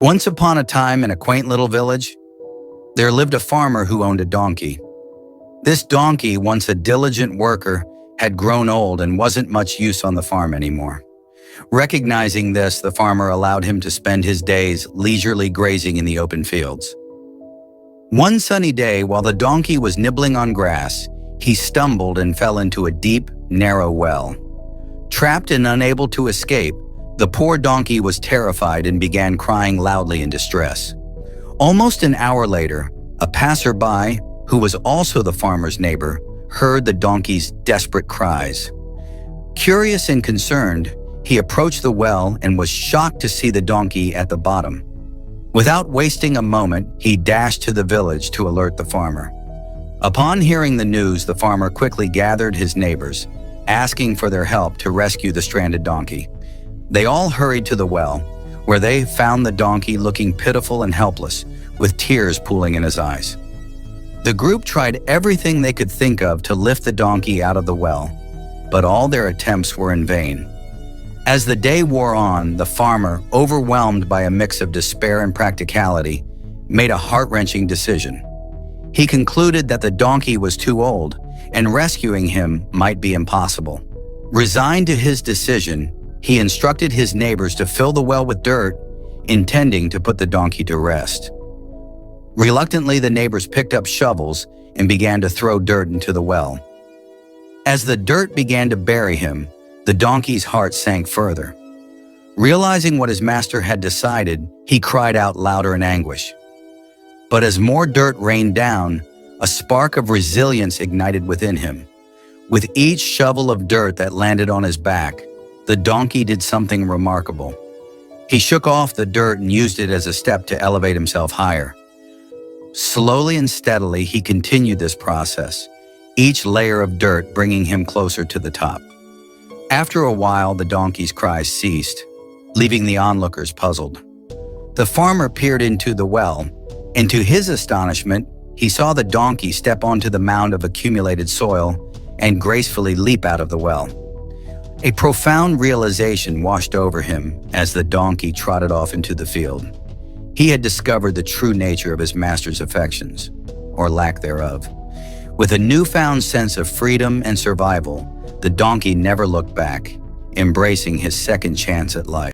Once upon a time in a quaint little village, there lived a farmer who owned a donkey. This donkey, once a diligent worker, had grown old and wasn't much use on the farm anymore. Recognizing this, the farmer allowed him to spend his days leisurely grazing in the open fields. One sunny day, while the donkey was nibbling on grass, he stumbled and fell into a deep, narrow well. Trapped and unable to escape, the poor donkey was terrified and began crying loudly in distress. Almost an hour later, a passerby, who was also the farmer's neighbor, heard the donkey's desperate cries. Curious and concerned, he approached the well and was shocked to see the donkey at the bottom. Without wasting a moment, he dashed to the village to alert the farmer. Upon hearing the news, the farmer quickly gathered his neighbors, asking for their help to rescue the stranded donkey. They all hurried to the well, where they found the donkey looking pitiful and helpless, with tears pooling in his eyes. The group tried everything they could think of to lift the donkey out of the well, but all their attempts were in vain. As the day wore on, the farmer, overwhelmed by a mix of despair and practicality, made a heart-wrenching decision. He concluded that the donkey was too old, and rescuing him might be impossible. Resigned to his decision, he instructed his neighbors to fill the well with dirt, intending to put the donkey to rest. Reluctantly, the neighbors picked up shovels and began to throw dirt into the well. As the dirt began to bury him, the donkey's heart sank further. Realizing what his master had decided, he cried out louder in anguish. But as more dirt rained down, a spark of resilience ignited within him. With each shovel of dirt that landed on his back, the donkey did something remarkable. He shook off the dirt and used it as a step to elevate himself higher. Slowly and steadily, he continued this process, each layer of dirt bringing him closer to the top. After a while, the donkey's cries ceased, leaving the onlookers puzzled. The farmer peered into the well, and to his astonishment, he saw the donkey step onto the mound of accumulated soil and gracefully leap out of the well. A profound realization washed over him as the donkey trotted off into the field. He had discovered the true nature of his master's affections, or lack thereof. With a newfound sense of freedom and survival, the donkey never looked back, embracing his second chance at life.